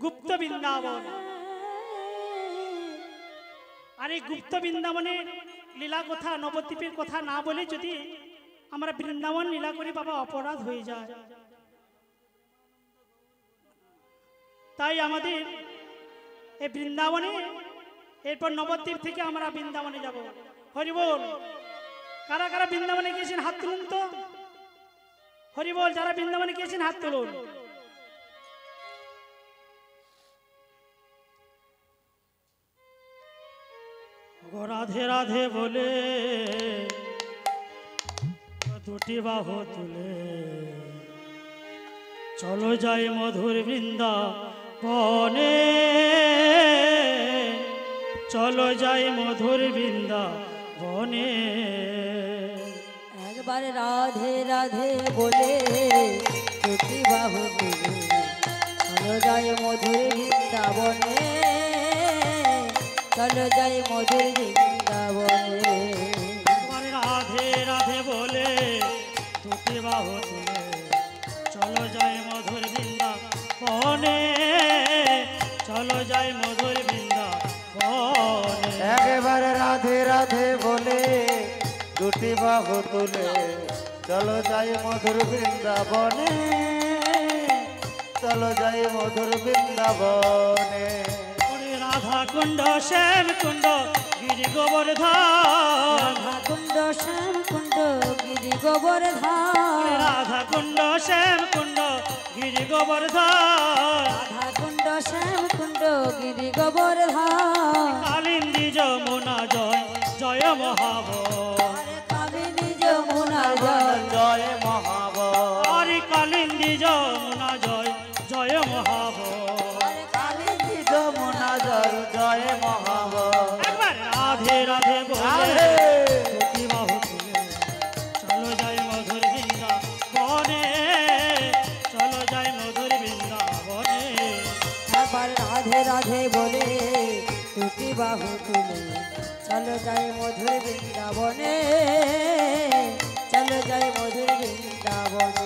গুপ্ত বৃন্দাবন। আর এই গুপ্ত বৃন্দাবনের লীলা কথা, নবদ্বীপের কথা না বলে যদি আমরা বৃন্দাবন লীলা করি বাবা, অপরাধ হয়ে যায়। তাই আমাদের এই বৃন্দাবনে, এরপর নবদ্বীপ থেকে আমরা বৃন্দাবনে যাব। হরি বল। কারা কারা বৃন্দাবনে গিয়েছেন হাত তুলুন তো। হরি বল। যারা বৃন্দাবনে গিয়েছেন হাত তুলুন। রাধে রাধে বলে দুটি বাহু তুলে চলো যাই মধুর বৃন্দাবনে, চলো যাই মধুর বৃন্দাবনে। একবার রাধে রাধে বলে দুটি বাহু তুলে চলো যাই মধুর বৃন্দাবনে, চলো যাই মধুর বৃন্দাবনে। একবার রাধে রাধে বলে দুটি বাহু তুলে চলো যাই মধুর বৃন্দাবনে, চলো যাই মধুর বৃন্দাবনে। একেবারে রাধে রাধে বলে দুটি বাহু তুলে চলো যাই মধুর বৃন্দাবনে, চলো যাই মধুর বৃন্দাবনে। রাধা কুণ্ড শ্যাম কুণ্ড গিরি গোবর্ধন, রাধা কুণ্ড শ্যাম কুণ্ড গিরি গোবর্ধন, রাধা কুণ্ড শ্যাম কুণ্ড গিরি গোবর্ধন, রাধা কুণ্ড শ্যাম কুণ্ড গিরি গোবর্ধন। কালিন্দী যমুনা জয় জয় মহাব, কামিনী যমুনা জয় জয় মহাব, হরি কালিন্দী যমুনা জয় জয় মহাব। কামিনী যমুনা জয় জয় মহাব। একবার রাধে রাধে বলে দুটি বাহু তুলে চলো যাই মধুর বৃন্দাবনে, চলো যাই মধুর বৃন্দাবনে। একবার রাধে রাধে বলে দুটি বাহু তুলে চলো যাই মধুর বৃন্দাবনে, চলো যাই মধুর বৃন্দাবনে।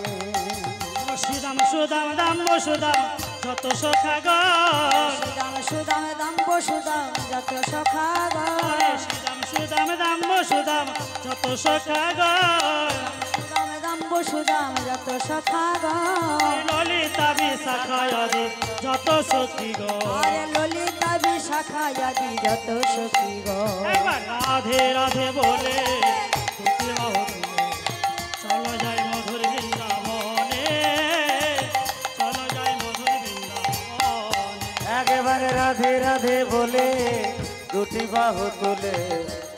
সুদাম সুদাম দাম সুদাম যত সখাগণ, সুদাম সুদাম দাম্ব সুদাম যত সখাগণ, সুদাম সুদাম দাম সুদাম যত সখাগণ, সুদাম দাম্ব সুদাম যত সখাগণ। ললিতা বিশাখায়াদি যত সখীগণ। আরে ললিতা বিশাখায়াদি যত সখীগণ। একবার রাধে রাধে বলে দুটি বাহু তুলে চলো যাই মধুর বৃন্দাবনে, চলো যাই মধুর বৃন্দাবনে। একেবারে রাধে রাধে বলে দুটি বাহু তুলে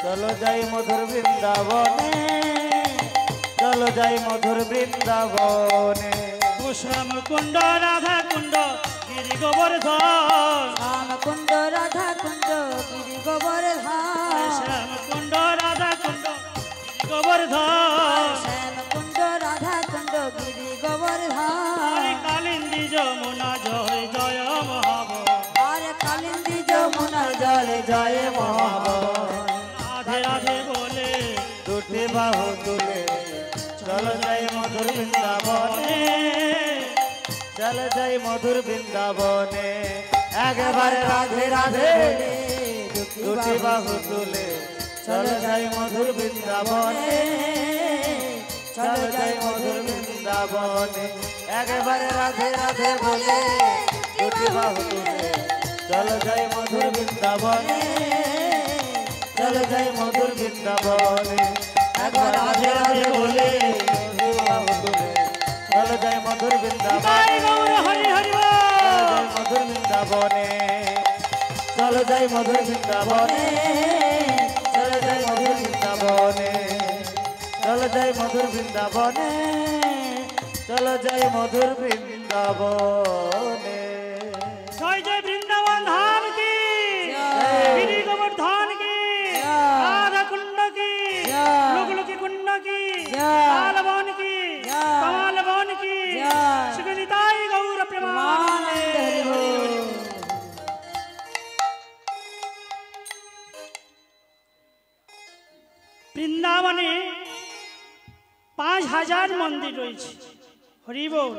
চলো যাই মধুর বৃন্দাবনে, চলো যাই মধুর বৃন্দাবনে। শ্যাম কুণ্ড রাধা কুণ্ড গিরি গোবর্ধন, শ্যাম কুণ্ড রাধা কুণ্ড গিরি গোবর্ধন, শ্যাম কুণ্ড রাধা কুণ্ড গিরি গোবর্ধন, শ্যাম কুণ্ড রাধা কুণ্ড গিরি গোবর্ধন। কালিন্দী যমুনা জয় জয় মহাব, আর কালিন্দী যমুনা জলে জয় মহাব। রাধে রাধে বলে দুটি বাহু তুলে চলো যাই মধুর বৃন্দাবনে, চলো যাই মধুর বৃন্দাবনে। একেবারে রাধে রাধে দুটি বাহু তুলে চলো যাই মধুর বৃন্দাবনে, চলো যাই মধুর বৃন্দাবনে। একেবারে রাধে রাধে বলে দুটি বাহু তুলে চলো যাই মধুর বৃন্দাবনে, চলো যাই মধুর বৃন্দাবনে। একবার রাধে রাধে বলে দুটি বাহু তুলে চলো যাই মধুর বৃন্দাবনে, হরি হরি যাই মধুর বৃন্দাবনে, চলো যাই মধুর বৃন্দাবনে, চলো যাই মধুর বৃন্দাবনে, চলো যাই মধুর বৃন্দাবনে, চলো যাই মধুর বৃন্দাবনে। জয় জয় বৃন্দাবন ধাম কি, গিরি গোবর্ধন কি, রাধা কুণ্ড কি, লোকলোকি কুণ্ড কি, লালবন কি, কমল বন কি, শ্রীনিতাই গৌর প্রেমানন্দে। বৃন্দাবনে 5000 মন্দির রয়েছে। হরি বল।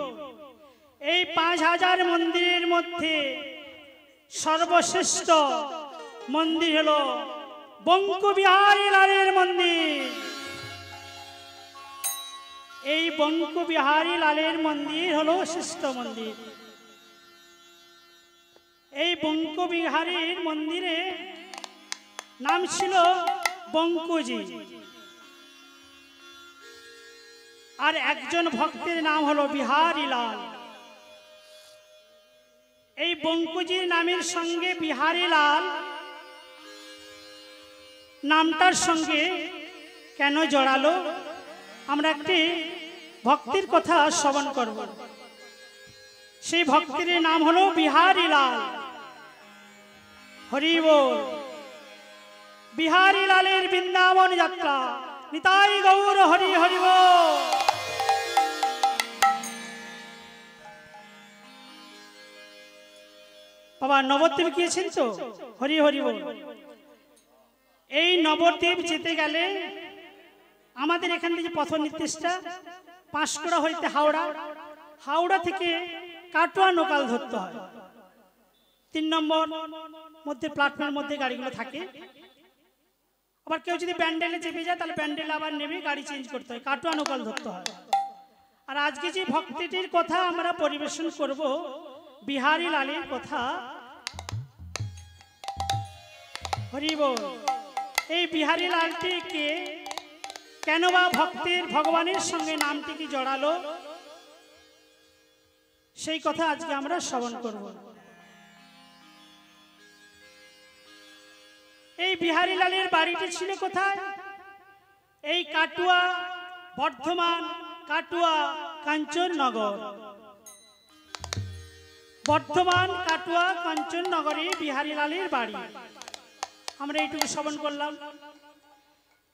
এই 5000 মন্দিরের মধ্যে সর্বশ্রেষ্ঠ মন্দির হলো বঙ্কু বিহারী লালের মন্দির। এই বঙ্কু বিহারী লালের মন্দির হলো শ্রেষ্ঠ মন্দির। এই বঙ্কু বিহারীর মন্দিরে নাম ছিল বঙ্কুজি, আর একজন ভক্তের নাম হলো বিহারী লাল। এই বঙ্কুজির নামের সঙ্গে বিহারী লাল নামটার সঙ্গে কেন জড়ালো, আমরা একটি ভক্তির কথা শ্রবণ করব। সেই ভক্তির নাম হলো বিহারী লাল। হরি বল। বিহারী লালের বৃন্দাবন যাত্রা, নিতাই গৌর হরি হরি বল। বাবা নবদ্বীপ গিয়েছেন তো? হরি হরি বল। এই নবদ্বীপ যেতে গেলে আমাদের এখান থেকে পথ নির্দেশটা পাঁশকুড়া হইতে হাওড়া, হাওড়া থেকে কাটোয়া লোকাল ধরতে হয়। 3 নম্বর মধ্যে প্ল্যাটফর্মের মধ্যে গাড়িগুলো থাকে। আবার কেউ যদি প্যান্ডেলে চেপে যায় তাহলে প্যান্ডেলে আবার নেমে গাড়ি চেঞ্জ করতে হয়, কাটোয়া লোকাল ধরতে হয়। আর আজকে যে ভক্তিটির কথা আমরা পরিবেশন করব, বিহারী লালের কথা। হরি বল। এই বিহারী লালটিকে কেন বা ভক্তের ভগবানের সঙ্গে নামটিকে জড়ালো, সেই কথা আজকে আমরা শ্রবণ করব। এই বিহারী লালের বাড়িটি ছিল কোথায়? এই কাটুয়া, বর্ধমান কাটুয়া কাঞ্চননগর। বর্ধমান কাটুয়া কাঞ্চননগরে বিহারী লালের বাড়ি। আমরা এইটুকু শ্রবণ করলাম।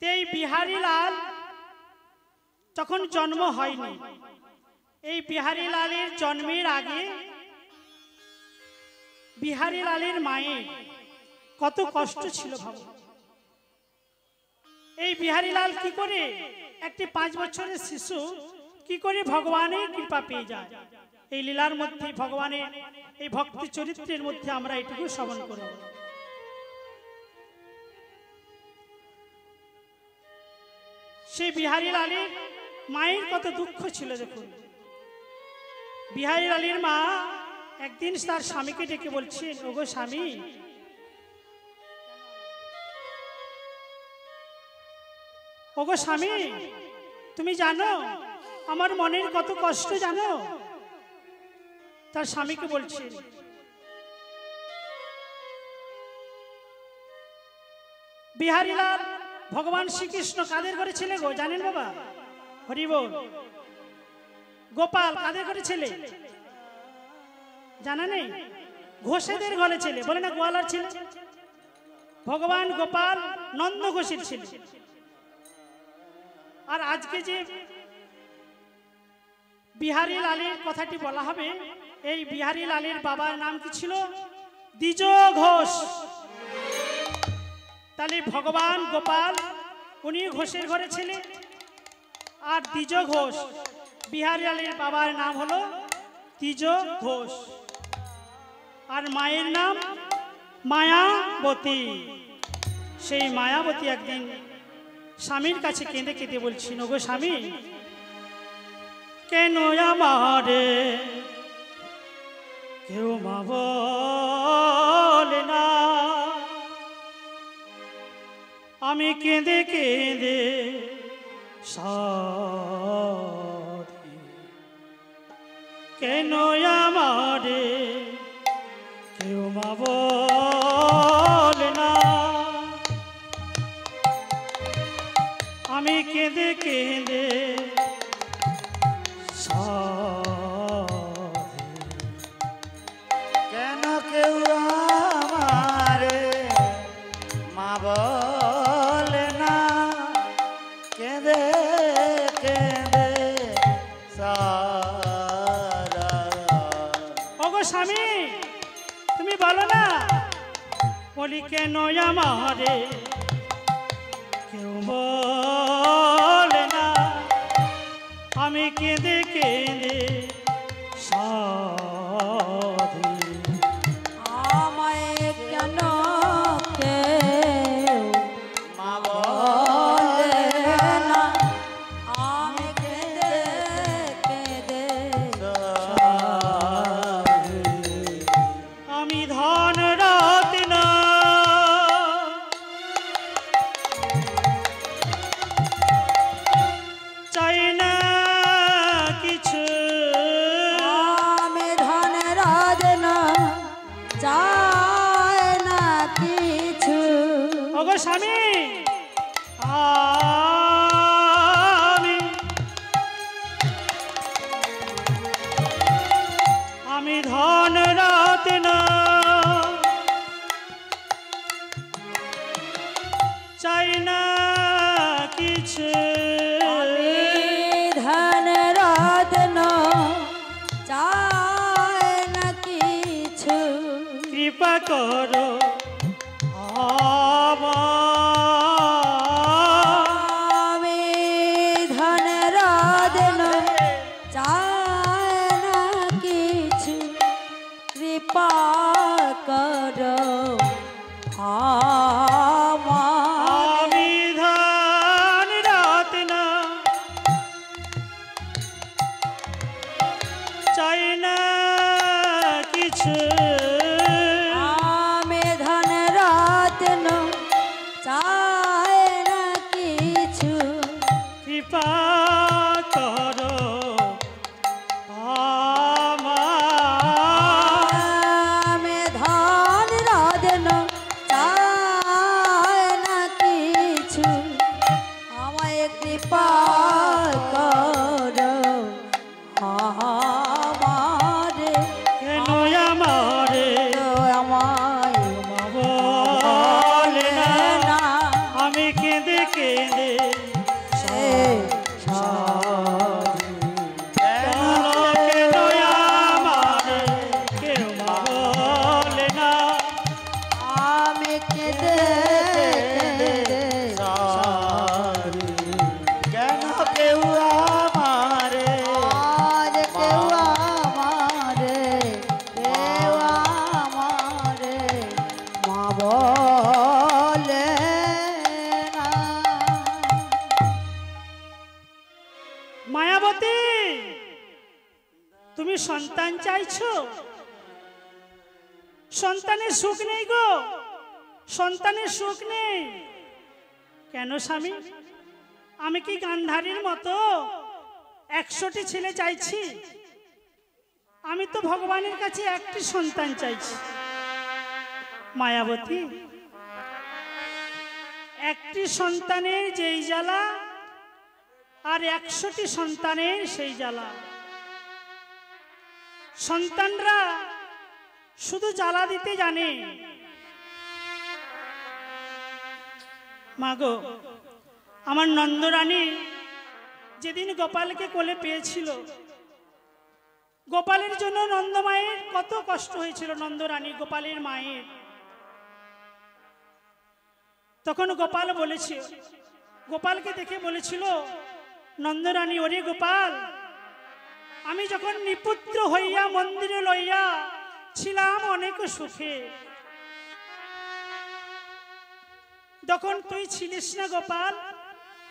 এই বিহারী লাল তখন জন্ম হয়নি। এই বিহারী লালের জন্মের আগে বিহারী লালের মায়ের কত কষ্ট ছিল ভাবো। এই বিহারী লাল কি করে, একটি 5 বছরের শিশু কি করে ভগবানের কৃপা পেয়ে যায়, এই লীলার মধ্যে ভগবানের এই ভক্তি চরিত্রের মধ্যে আমরা এইটুকু শ্রবণ করব। সেই বিহারী লালের মায়ের কত দুঃখ ছিল দেখুন। বিহারী লালের মা একদিন তার স্বামীকে ডেকে বলছেন, ওগো স্বামী, ওগো স্বামী, তুমি জানো আমার মনের কত কষ্ট জানো? তার স্বামীকে বলছে। বিহারী লাল ভগবান শ্রীকৃষ্ণ কাদের ঘরে ছেলে গো জানেন বাবা? হরি বল। গোপাল কাদের ঘরে ছেলে জানা নেই? ঘোষেদের ঘরে ছেলে, বলে না গোয়ালার ছেলে। ভগবান গোপাল নন্দ ঘোষের ছেলে। আর আজকে যে বিহারী লালের কথাটি বলা হবে, এই বিহারী লালের বাবার নাম কি ছিল? দ্বিজ ঘোষ। তাহলে ভগবান গোপাল উনি ঘোষের ঘরে ছেলে, আর দ্বিজ ঘোষ, বিহারী লালের বাবার নাম হলো দ্বিজ ঘোষ, আর মায়ের নাম মায়াবতী। সেই মায়াবতী একদিন স্বামীর কাছে কেঁদে কেঁদে বলছি, ওগো স্বামী, কেন আমারে কেউ মা বলে না? আমি কেঁদে কেঁদে সাধি, কেন আমারে কেউ মা বলে না? আমি কেঁদে কেঁদে কেন কেউ আমারে মা বলে না? কেঁদে কেঁদে সারা। ওগো স্বামী, তুমি বলো না। বলি কেন আমারে কেউ বলে না? আমি কেঁদে কেঁদে কৃপা করো আমার। আমি ধন রত্ন চাই না কিছু, কৃপা করো আমার। আমি ধন রত্ন চাই না কিছু, আমি ধন রত্ন চাই না কিছু, কৃপা করো আমার। আমি ধন রত্ন চাই না কিছু, আমায় কৃপা করো আমারে। কেন আমারে আমায় বলে না, না আমি কেঁদে কেঁদে সে কেন আমারে কেউ বলে না, আমি কেঁদে কেন কেউ আমারে আজ কেউ আমারে, কেউ আমারে মা বলে না। মায়াবতী তুমি সন্তান চাইছো? সন্তানের সুখ নেই গো, সন্তানের সুখ নেই। কেন স্বামী, আমি কি গান্ধারীর মতো 100টি ছেলে চাইছি? আমি তো ভগবানের কাছে একটি সন্তান চাইছি। মায়াবতী, একটি সন্তানের যেই জ্বালা আর 100টি সন্তানের সেই জ্বালা। সন্তানরা শুধু জ্বালা দিতে জানে। মাগো, আমার নন্দরানী যেদিন গোপালকে কোলে পেয়েছিল, গোপালের জন্য নন্দমায়ের কত কষ্ট হয়েছিল। নন্দরানী গোপালের মায়ের, তখন গোপাল বলেছিল, গোপালকে দেখে বলেছিল নন্দরানী, ওরে গোপাল, আমি যখন নিপুত্র হইয়া মন্দিরে লইয়া ছিলাম অনেক সুখে, যখন তুই ছিলিস না গোপাল,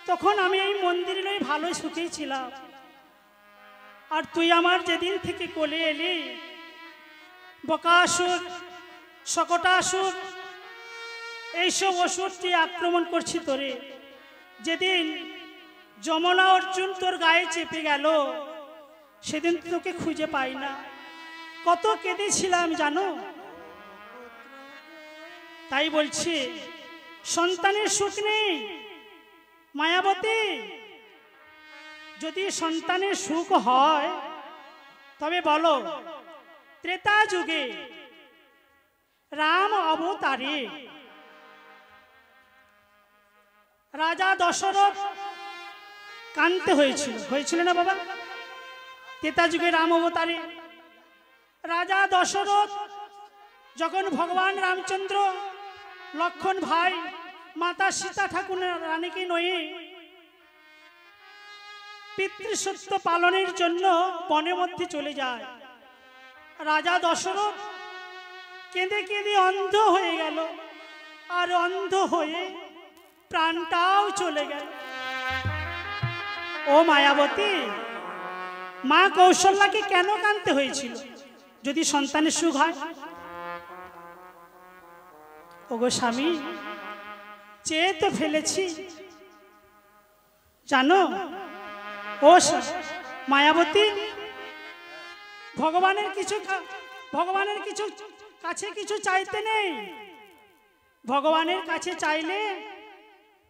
তখন আমি এই মন্দিরে লই ভালো সুখে ছিলাম। আর তুই আমার যেদিন থেকে কোলে এলি, বকাসুর, শকটাসুর, এইসব অসুর তুই আক্রমণ করছি তোরে। যেদিন যমুনা অর্জুন তোর গায়ে চেপে গেল, সেদিন তোকে খুঁজে পাই না। কত কেঁদেছিলাম জানো? তাই বলছি সন্তানের সুখ নেই। মায়াবতী, যদি সন্তানের সুখ হয় তবে বলো, ত্রেতা যুগে রাম অবতারে রাজা দশরথ কাঁদতে হয়েছিল না বাবা? ত্রেতা যুগে রাম অবতারে রাজা দশরথ যখন ভগবান রামচন্দ্র, লক্ষণ ভাই, মাতা সীতা ঠাকুর রানীকে নয়ে পিতৃসত্য পালনের জন্য বনের মধ্যে চলে যায়, রাজা দশরথ কেঁদে কেঁদে অন্ধ হয়ে গেল। আর অন্ধ হয়ে প্রাণটাও চলে গেল। ও মায়াবতী, মা কৌশল্যাকে কেন কাঁদতে হয়েছিল যদি সন্তানের সুখ হয়? ওগো স্বামী, চেয়ে তো ফেলেছি জানো। ও মায়াবতী, ভগবানের কিছু কাছে কিছু চাইতে নেই। ভগবানের কাছে চাইলে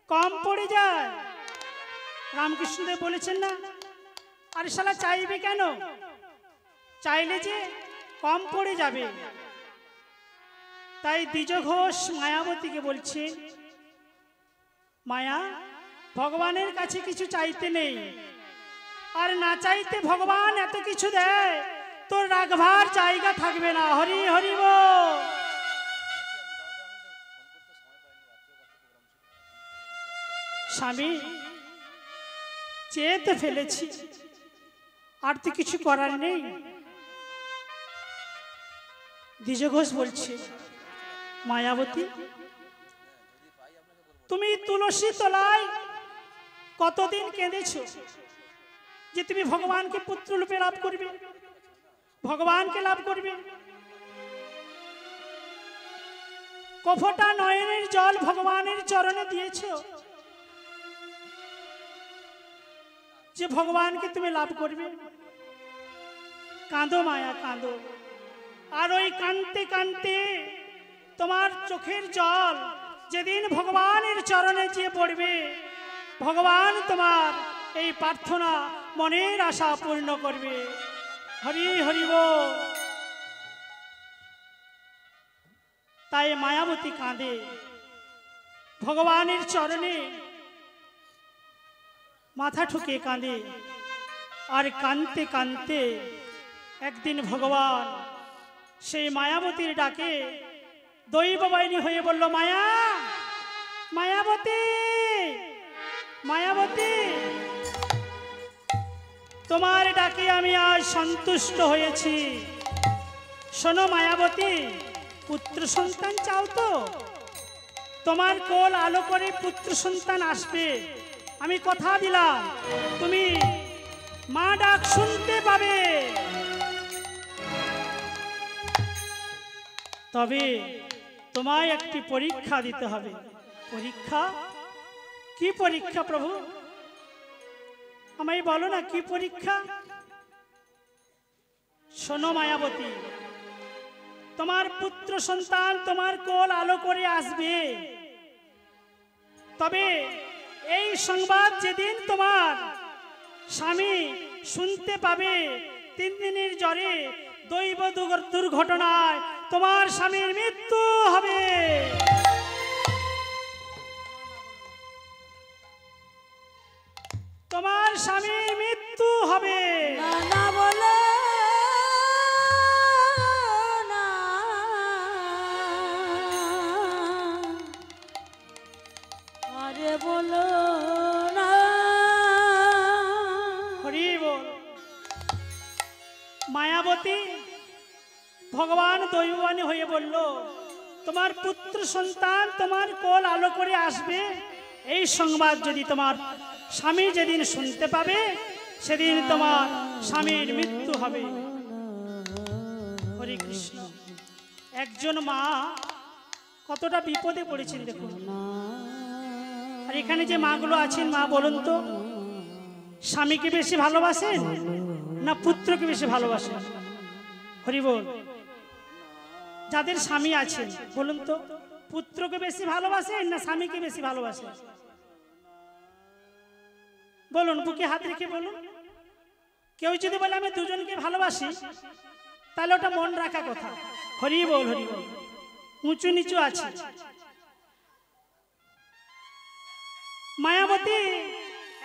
কম পড়ে যায়। রামকৃষ্ণদেব বলেছেন না, আরে শালা চাইবে কেন, চাইলে যে কম পড়ে যাবে। তাই দ্বিজ ঘোষ মায়াবতীকে বলছে, মায়া, ভগবানের কাছে কিছু চাইতে নেই, আর না চাইতে ভগবান এত কিছু দেয়, তোর রাখবার জায়গা থাকবে না। হরি হরি বল। স্বামী চেয়ে তো ফেলেছি, আর তো কিছু করার নেই। দ্বিজ ঘোষ বলছে, মায়াবতী তুমি তুলসী তলায় কতদিন কেঁদেছ যে তুমি ভগবানকে পুত্র রূপে লাভ করবে, ভগবানকে লাভ করবে। কফটা নয়নের জল ভগবানের চরণে দিয়েছ যে ভগবানকে তুমি লাভ করবে। কাঁদো মায়া কাঁদো, আর ওই কাঁদতে কাঁদতে তোমার চোখের জল যেদিন ভগবানের চরণে গিয়ে পড়বে, ভগবান তোমার এই প্রার্থনা মনের আশা পূর্ণ করবে। হরি হরি বল। তাই মায়াবতী কাঁদে ভগবানের চরণে মাথা ঠুকে কাঁদে। আর কাঁদতে কাঁদতে একদিন ভগবান সেই মায়াবতীর ডাকে দৈববাহিনী হয়ে বলল, মায়া মায়াবতী মায়াবতী তোমার ডাকে আমি আজ সন্তুষ্ট হয়েছি। শোনো মায়াবতী, পুত্র সন্তান চাও তো? তোমার কোল আলো করে পুত্র সন্তান আসবে। আমি কথা দিলাম তুমি মা ডাক শুনতে পাবে। তবে তোমায় একটি পরীক্ষা দিতে হবে। পরীক্ষা? কি পরীক্ষা প্রভু? আমায় বলো না কি পরীক্ষা? শোনো মায়াবতী, তোমার পুত্র সন্তান তোমার কোল আলো করে আসবে। তবে এই সংবাদ যেদিন তোমার স্বামী শুনতে পাবে, 3 দিনের জ্বরে দৈব দুর্ঘটনায় তোমার স্বামীর মৃত্যু হবে। তোমার স্বামীর মৃত্যু হবে। না না বলো না, আরে বলো না। হরি বল। মায়াবতী ভগবান দৈববাণী হয়ে বলল, তোমার পুত্র সন্তান তোমার কোল আলো করে আসবে। এই সংবাদ যদি তোমার স্বামী যেদিন শুনতে পাবে, সেদিন তোমার স্বামীর মৃত্যু হবে। হরে কৃষ্ণ। একজন মা কতটা বিপদে পড়েছেন দেখুন। আর এখানে যে মাগুলো আছেন, মা বলুন তো, স্বামীকে বেশি ভালোবাসেন না পুত্রকে বেশি ভালোবাসেন? হরি বল। যাদের স্বামী আছেন বলুন তো, পুত্রকে বেশি ভালোবাসেন না স্বামীকে বেশি ভালোবাসেন? বলুন, বুকে হাত রেখে বলুন। কেউ যদি বলে আমি দুজনকে ভালোবাসি, তাহলে ওটা মন রাখা কথা। হরি বল হরি বল। উঁচু নিচু আছে। মায়াবতী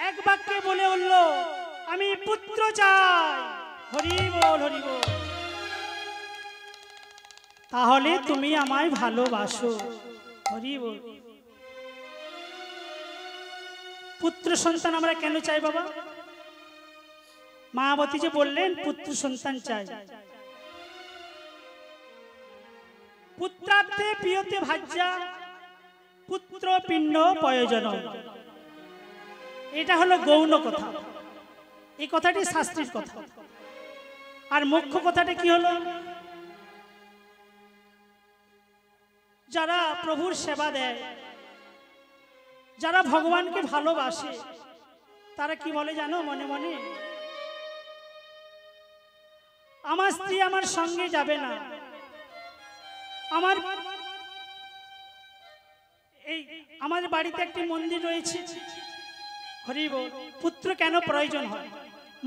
এক বাক্যে বলে উঠল, আমি পুত্র চাই। হরি বল হরি বল। তাহলে তুমি আমায় ভালোবাসো। হরি বল। পুত্র সন্তান আমরা কেন চাই বাবা? মায়াবতী যে বললেন পুত্র সন্তান চাই। পুত্রার্থে প্রিয়তে ভাজ্যা পুত্র পিণ্ড প্রয়োজন। এটা হলো গৌণ কথা। এই কথাটি শাস্ত্রীর কথা। আর মুখ্য কথাটা কি হলো? যারা প্রভুর সেবা দেয়, যারা ভগবানকে ভালোবাসে, তারা কি বলে জানো মনে মনে? আমার স্ত্রী আমার সঙ্গে যাবে না, আমার বাড়িতে একটি মন্দির রয়েছে। হরি বল। পুত্র কেন প্রয়োজন হয়?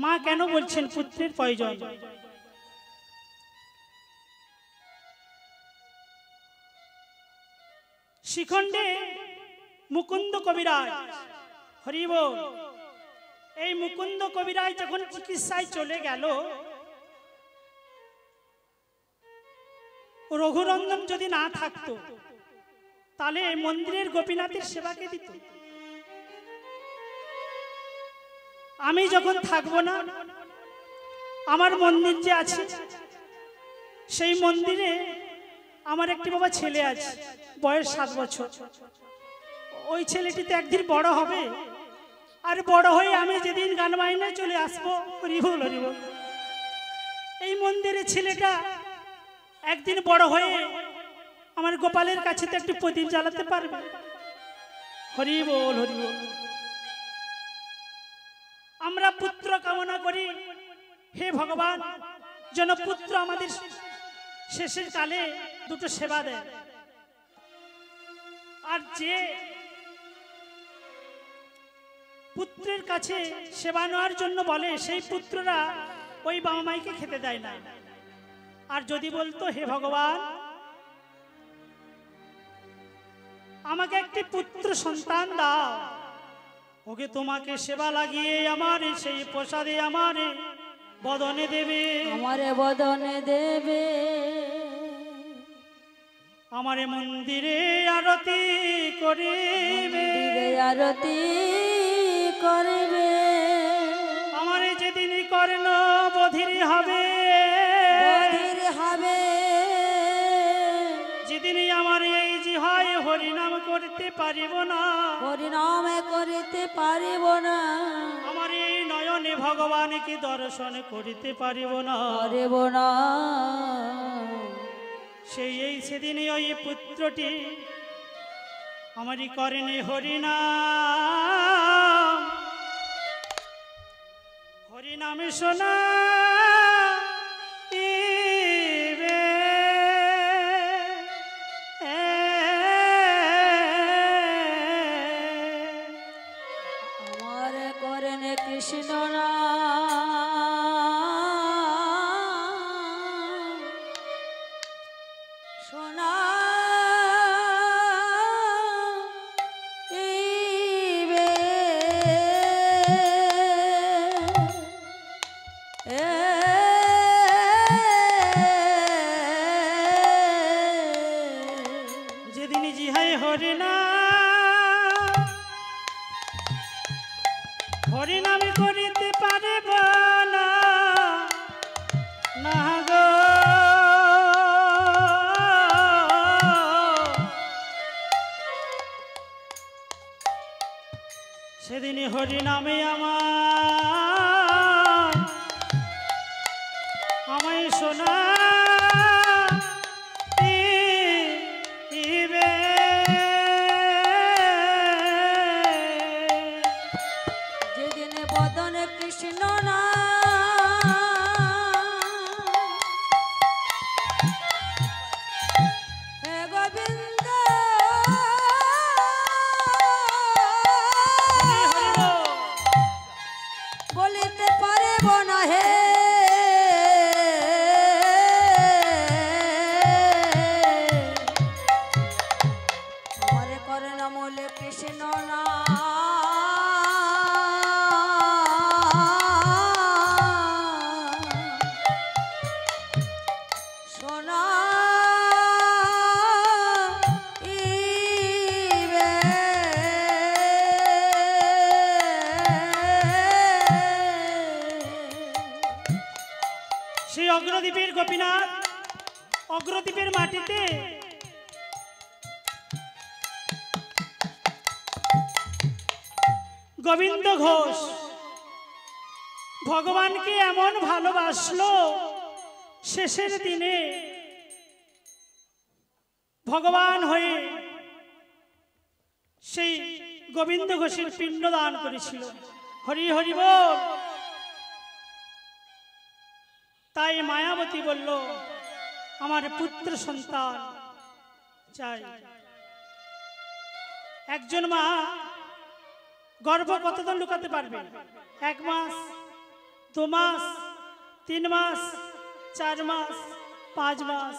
মা কেন বলছেন পুত্রের প্রয়োজন? শিখণ্ডে মুকুন্দ কবিরাজ, হরি বল, এই মুকুন্দ কবিরাজ যখন চিকিৎসায় চলে গেল, রঘুরঞ্জন যদি না থাকতো, তাহলে মন্দিরের গোপীনাথের সেবাকে দিত। আমি যখন থাকবো না, আমার মন্দির যে আছে সেই মন্দিরে আমার একটি বাবা ছেলে আছে, বয়স 7 বছর। ওই ছেলেটি তো একদিন বড় হবে, আর বড় হয়ে আমি যেদিন গান বাজনায় চলে আসবো, হরিবল হরিবল, এই মন্দিরে ছেলেটা একদিন বড় হয়ে আমার গোপালের কাছে তো একটি প্রদীপ জ্বালাতে পারবে। হরিবল হরিবল। আমরা পুত্র কামনা করি, হে ভগবান যেন পুত্র আমাদের শেষের কালে দুটো সেবা দেয়। আর যে পুত্রের কাছে সেবা নেওয়ার জন্য বলে, সেই পুত্ররা ওই বাবা মাইকে খেতে দেয় না। আর যদি বলতো, হে ভগবান আমাকে একটি পুত্র সন্তান দাও, ওকে তোমাকে সেবা লাগিয়ে আমার সেই প্রসাদে আমার বদনে দেবে, আমারে বদনে দেবে, আমারে মন্দিরে আরতি করিবে, মন্দিরে আরতি করবে, আমারে যেদিন কর্ণ বধির হবে, বধির হবে, যেদিন আমার এই জিহায় হরিনাম করতে পারিব না, হরিনামে করিতে পারিব না, আমার এই নয়নে ভগবানকে দর্শন করিতে পারিব না, পারিব না। এই সেদিনে ওই পুত্রটি আমারই করেনি হরিনাম, হরিনামে শোনা আমার করেন কৃষ্ণ না সোনা যেদিন জিহাই হরিনামে করিতে পারিব না, না গো সেদিন হরিনামে আমায় শোনা যেদিন বদনে কৃষ্ণ না হে গোবিন্দ বলিতে পারিব না, হে আমারে করে না মলে কৃষ্ণ না সোনা ইবে সেই অগ্রদ্বীপের গোপীনাথ, অগ্রদ্বীপের মাটিতে গোবিন্দ ঘোষ ভগবানকে এমন ভালোবাসলো, শেষের দিনে ভগবান হয়ে সেই গোবিন্দ ঘোষের পিণ্ড দান করেছিল। হরি হরি বল। তাই মায়াবতী বলল, আমার পুত্র সন্তান চাই। একজন মা গর্ভ কতদিন লুকাতে পারবে? 1 মাস, 2 মাস, 3 মাস, 4 মাস, 5 মাস।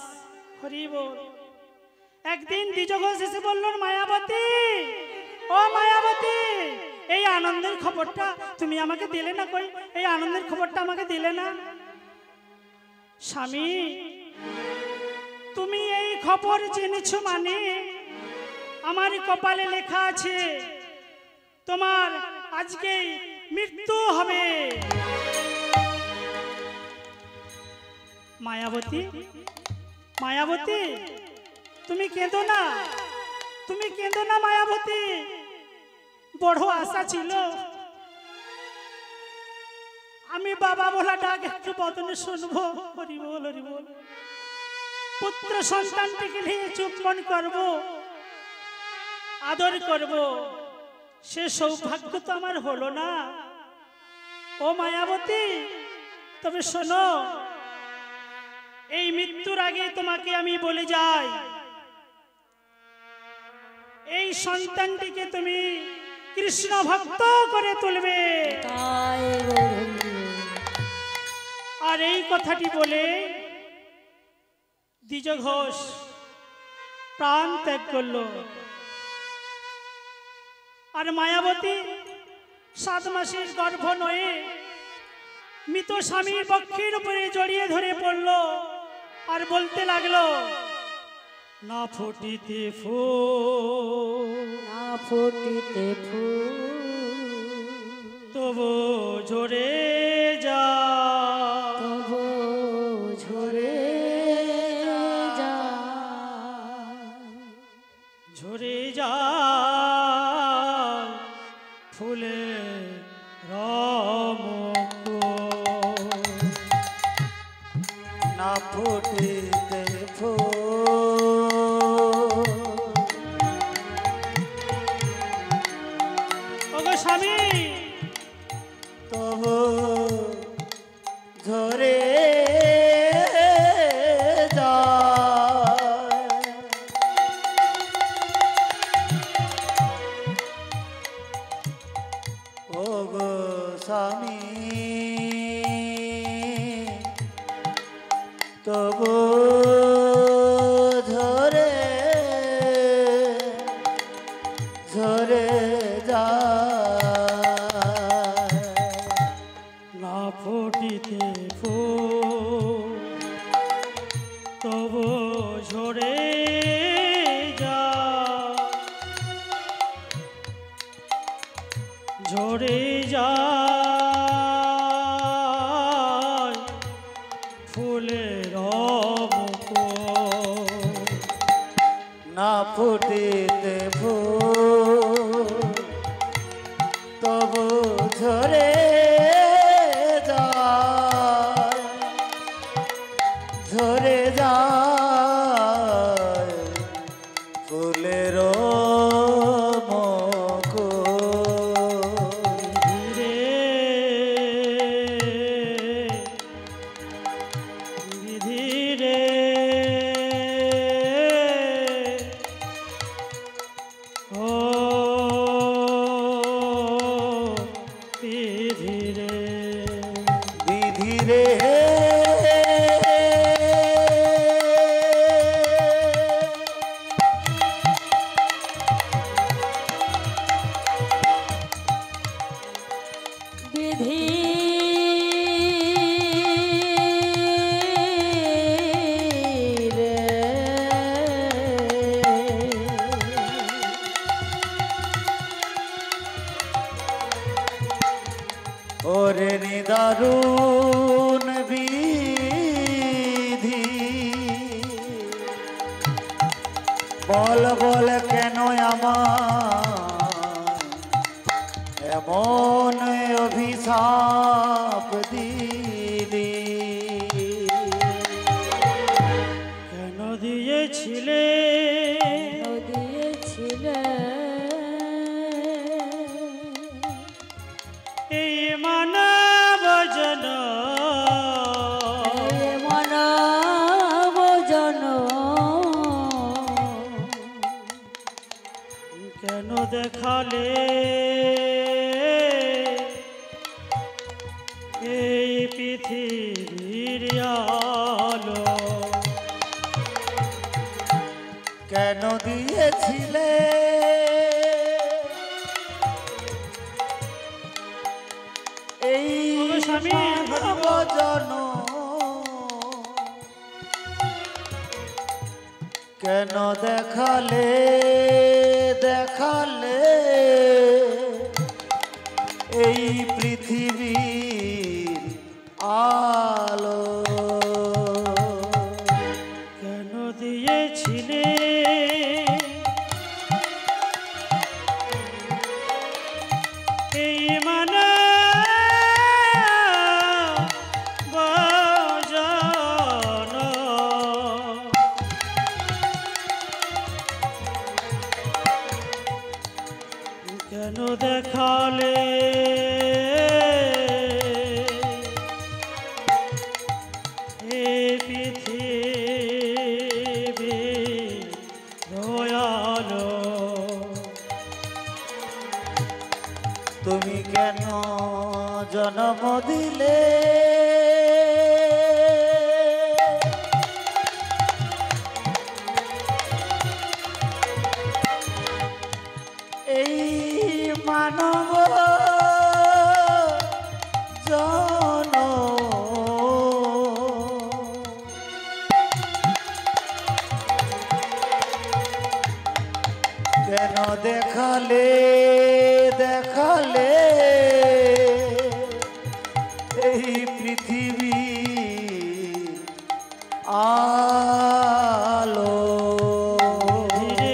হরি বল। একদিন দ্বিজ ঘোষ এসে বললেন, মায়াবতী, ও মায়াবতী, এই আনন্দের খবরটা তুমি আমাকে দিলে না, কই এই আনন্দের খবরটা আমাকে দিলে না? স্বামী, তুমি এই খবর জেনেছো মানে আমার কপালে লেখা আছে তোমার আজকে মৃত্যু হবে। মায়াবতী, মায়াবতী, তুমি কেঁদো না, তুমি কেঁদো না মায়াবতী। বড় আশা ছিল আমি বাবা বলা ডাক একটু বদনে শুনবো। হরি বল, হরি বল। পুত্র সন্তানটিকে নিয়ে চুপমন করব, আদর করব, সে সৌভাগ্য তো আমার হলো না। ও মায়াবতী, তবে শোনো, এই মৃত্যুর আগে তোমাকে আমি বলে যাই, এই সন্তানটিকে তুমি কৃষ্ণ ভক্ত করে তুলবে। তাই গৌর। আর এই কথাটি বলে দ্বিজ ঘোষ প্রাণ ত্যাগ করল। আর মায়াবতী 7 মাসের গর্ভ নয়ে মৃত স্বামীর বক্ষের উপরে জড়িয়ে ধরে পড়ল আর বলতে লাগলো, না ফুটিতে ফুল, না ফুটিতে ফুল, তবু ঝরে যা, তবু ঝরে যা, ঝরে যা ফুলে না ফুটিতে ফুল, ওগো স্বামী, তবু ঝরে ও গো স্বামী, তবু ঝরে ঝরে যায়। না ফুটিতে ফুল, তবু ঝরে যা, ঝরে যায় ফুলের মুকুট। না ফুটিতে ফুল, তবু ঝরে যায়, ঝরে যায় ফুলের মুকুট। ধীরে ধীরে ও ধীরে বিধিরে বিধি রে, ওরে নিদারুণ বিধি, বল বল কেন আমার এমন অভিশাপ দিলি। কেন দিয়েছিলে দিয়েছিলে এই মানব জন, মানব জন, কেন দেখালে এই পৃথিবীর আলো, কেন দিয়েছিলে এই ওগো স্বামী, মানব জন, কেন দেখালে দেখালে এই পৃথিবীর আলো কেন দিয়েছিলে এই মানা গজন কেন দেখালে এই পৃথিবী দয়ালো তুমি কেন জন্ম দিলে এই মানব জন কেন দেখালে দেখালে এই পৃথিবী আলো ধীরে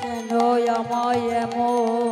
কেন আমায় এমন